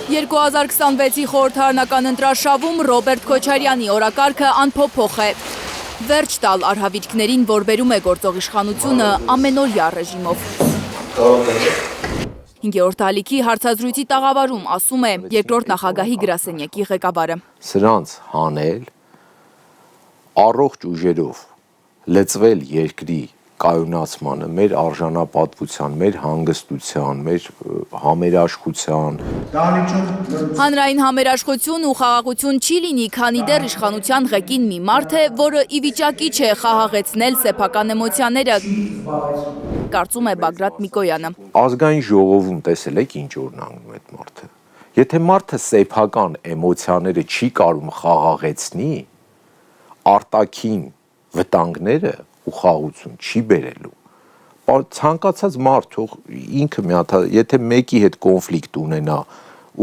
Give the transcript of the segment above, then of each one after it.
2026-ի խորհրդարանական ընտրաշավում Ռոբերտ Քոչարյանի օրակարգը անփոփոխ է։ Վերջ տալ արհավիրքներին, որ բերում է գործող իշխանությունը ամենօրյա ռեժիմով։ 5-րդ ալիքի հարցազրույցի տաղավարում ասում է երկրորդ նախագահի գրասենյակի ղեկավարը։ Սրանց հանել, առողջ ուժերով լծվել երկրի կայունացմանը, մեր արժանապատվության, մեր հանգստության, մեր համերաշխության։ Հանրային համերաշխություն ու խաղաղություն չի լինի, քանի դեռ իշխանության ղեկին մի մարդ է, որը ի վիճակի չէ խաղաղեցնել սեփական էմոցիաները, կարծում է Բագրատ Միկոյանը։ Ազգային ժողովում տեսել եք ինչ օրն անգնում այդ մարդը։ Եթե մարդը սեփական էմոցիաները չի կարում խաղաղեցնի, արտաքին վտանգները ու խաղաղություն չի բերելու։ Ցանկացած մարդ թող ինքը մի հատ, եթե մեկի հետ կոնֆլիկտ ունենա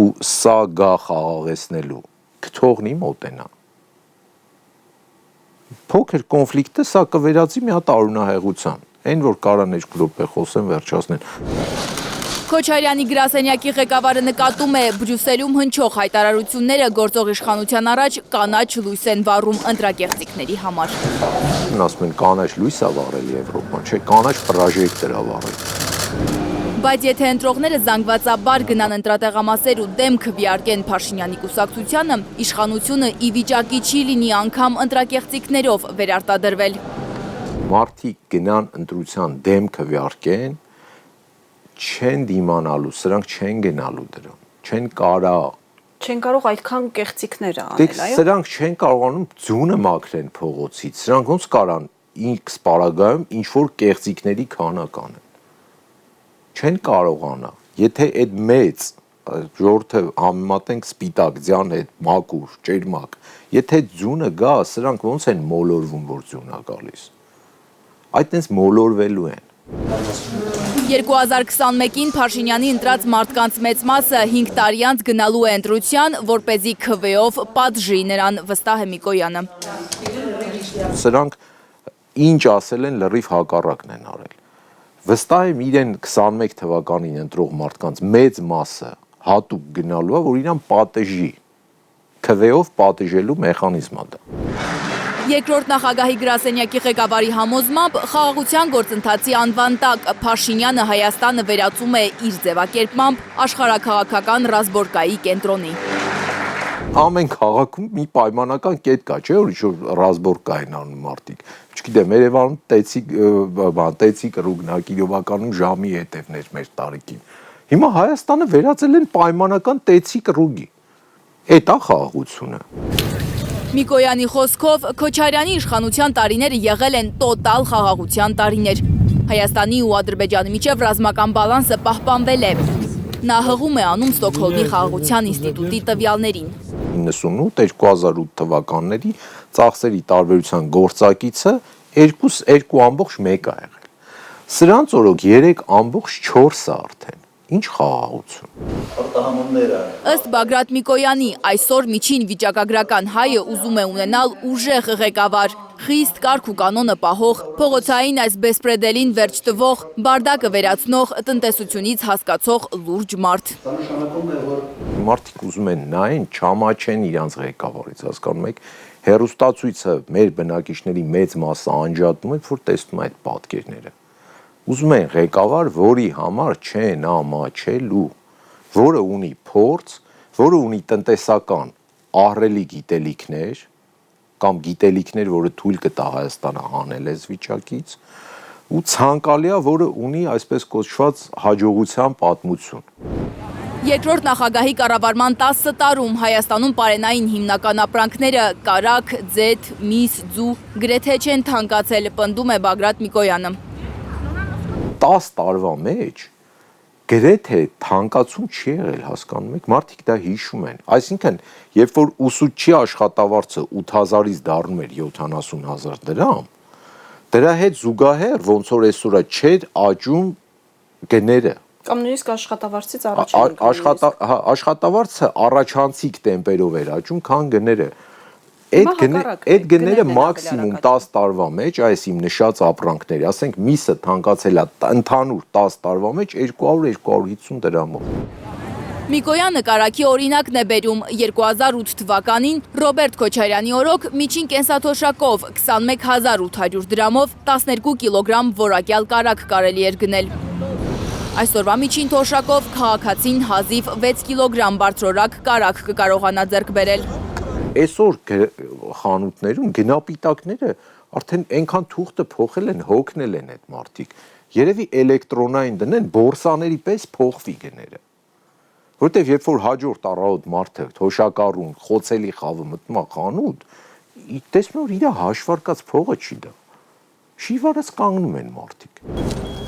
ու սա գա խաղաղեցնելու, կթողնի մոտենա։ Փոքր կոնֆլիկտը սա կվերածի մի հատ արունահեղության, այն որ կարան 2 րոպե խոսեն վերջացնեն։ Քոչարյանի գրասենյակի ղեկավարը նկատում է Բրյուսելում հնչող հայտարարությունները գործող իշխանության առաջ կանաչ լույս են վառում ընտրակեղծիքների համար։ Ասում են կանաչ լույս է վառել Եվրոպան, չէ, կանաչ պրոժեկտոր է վառել։ Բայց եթե ընտրողները զանգվածաբար գնան ընտրատեղամասեր ու դեմ քվեարկեն Փաշինյանի կուսակցությանը, իշխանությունը ի վիճակի չի լինի անգամ ընտրակեղծիքներով վերարտադրվել։ Մարդիկ գնան ընտրության դեմ քվեարկեն, չեն դիմանալու, սրանք չեն գնալու դրան, չեն կարող։ Չեն կարող այդքան կեղծիքներ անել, այո։ Սրանք չեն կարողանում ձյունը մաքրեն փողոցից, սրանք ոնց կարան X պարագայում ինչ-որ կեղծիքների քանակ անեն։ Չեն կարողանա, եթե այդ մեծ ժողովուրդը համեմատենք սպիտակ ձյան հետ, մաքուր, ճերմակ, եթե ձյունը գա, սրանք ոնց են մոլորվում, որ ձյուն է գալիս։ Այդտենց մոլորվելու են։ 2021-ին Փաշինյանի ընտրած մարդկանց մեծ մասը 5 տարի անց գնալու է ընտրության, որպեսզի քվեով պատժի նրան, վստահ է Միկոյանը։ Սրանք ինչ ասել են, լրիվ հակառակն են արել։ Վստահ եմ իրեն 21 թվականին ընտրող մարդկանց մեծ մասը հատուկ գնալու է, որ իրան պատժի, քվեով պատժելու մեխանիզմ է դա։ Երկրորդ նախագահի գրասենյակի ղեկավարի համոզմամբ խաղաղության գործընթացի անվան տակ Փաշինյանը Հայաստանը վերածում է իր ձևակերպմամբ աշխարհաքաղաքական ռազմորկայի կենտրոնի։ Ամեն քաղաքում մի պայմանական կետ կա, չէ՞ որ ինչ-որ ռազմորկա են անում մարդիկ։ Չգիտեմ, Երևանում տեցիկ ռուգնակի իրովականում ժամի հետևներ մեր տարիքին։ Հիմա Հայաստանը վերածել են պայմանական տեցիկ ռուգի։ Էդ է խաղաղությունը։ Միկոյանի խոսքով Քոչարյանի իշխանության տարիները եղել են տոտալ խաղաղության տարիներ։ Հայաստանի ու Ադրբեջանի միջև ռազմական բալանսը պահպանվել է։ Նա հղում է անում Ստոկհոլմի խաղաղության ինստիտուտի տվյալներին։ 98-2008 թվականների ծախսերի տարբերության գործակիցը 2.1 է եղել։ Սրանց օրոք 3.4 է արդեն։ Ինչ խաղաղություն։ Ըստ Բագրատ Միկոյանի, այսօր միջին վիճակագրական հայը ուզում է ունենալ ուժեղ ղեկավար, խիստ կարգ ու կանոնը պահող, փողոցային այս բեսպրեդելին վերջ տվող, բարդակը վերացնող, տնտեսությունից հասկացող լուրջ մարդ։ Մարդիկ ուզում են նայեն, չամաչեն իրանց ղեկավարից, հասկանում եք, հեռուստացույցը մեր բնակիչների մեծ մասը անջատում է, որ տեսնում է այդ պատկերները։ Ուզում են ղեկավար, որի համար չեն ամաչելու, որը ունի փորձ, որը ունի տնտեսական ահռելի գիտելիքներ կամ գիտելիքներ, որը թույլ կտա Հայաստանը հանել այս վիճակից, ու ցանկալի է, որը ունի այսպես կոչված հաջողության պատմություն։ Երկրորդ նախագահի կառավարման 10 տարում Հայաստանում պարենային հիմնական ապրանքները կարագ, ձեթ, միս, ձու գրեթե չեն թանկացել, պնդում է Բագրատ Միկոյանը։ 10 տարվա մեջ գրեթե թանկացում չի եղել, հասկանում եք, մարդիկ դա հիշում են։ Այսինքն, երբ որ ուսուցչի աշխատավարձը 8000-ից դառնում էր 70000 դրամ, դրա հետ զուգահեռ ոնց որ այսօր չէր աճում գները։ Կամ նույնիսկ աշխատավարձից առաջ աշխատավարձը առաջանցիկ տեմպերով էր աճում, քան գները։ Այդ գները մաքսիմում 10 տարվա մեջ, այս իմ նշած ապրանքների, ասենք միսը թանկացել է ընդհանուր 10 տարվա մեջ 200-250 դրամով։ Միկոյանը կարագի օրինակն է բերում 2008 թվականին Ռոբերտ Քոչարյանի օրոք միջին կենսաթոշակով 21800 դրամով 12 կիլոգրամ որակյալ կարագ կարելի էր գնել։ Այսօրվա միջին թոշակով քաղաքացին հազիվ 6 կիլոգրամ բարձրորակ կարագ կկարողանա ձեռք բերել։ Այսօր խանութներում գնապիտակները արդեն այնքան թուղթը փոխել են, հոգնել են այդ մարդիկ։ Երևի էլեկտրոնային դնեն, բորսաների պես փոխվի գները։ Որտեվ երբ որ հաջորդ առավոտ մարդը թոշակառուն, խոցելի խավը մտնում է խանութ, տեսնում որ իր հաշվարկած փողը չի դա։ Շիվարած կանգնում են մարդիկ։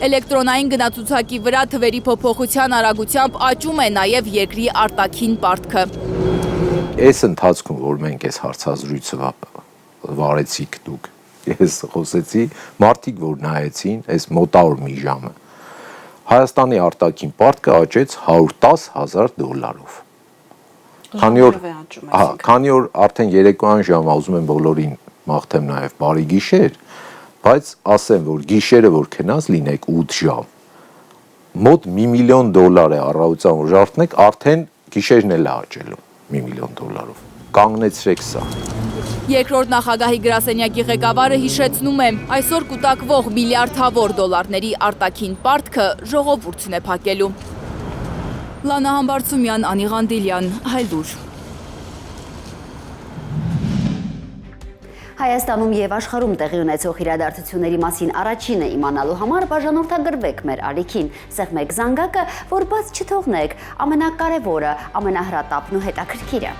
Էլեկտրոնային գնացուցակի վրա թվերի փոփոխության արագությամբ աճում է նաև երկրի արտաքին պարտքը։ Այս ընթացքում, որ մենք այս հարցազրույցը վարեցիք դուք, ես խոսեցի, մարդիկ որ նայեցին, այս մոտավոր մի ժամը, Հայաստանի արտաքին պարտքը աճեց $110,000։ Քանի որ արդեն երեկոյան ժամը ուզում եմ բոլորին մաղթեմ նաև բարի գիշեր, բայց ասեմ, որ գիշերը որ քնած լինեք 8 ժամ, մոտ $1 միլիոն է առավոտյան որ ժարթնեք, արդեն գիշերն էլ է աճելու $1 միլիոն։ Կանգնեցրեք սա։ Երկրորդ նախագահի գրասենյակի ղեկավարը հիշեցնում է, այսօր կուտակվող միլիարդավոր դոլարների արտաքին պարտքը ժողովուրդն է փակելու։ Լանա Համբարձումյան, Անի Ղանդիլյան, Հայլուր։ Հայաստանում եւ աշխարհում տեղի ունեցող իրադարձությունների մասին առաջինը իմանալու համար բաժանորդագրվեք մեր ալիքին, սեղմեք զանգակը, որ բաց չթողնեք ամենակարևորը, ամենահրատապն ու հետաքրքիրը։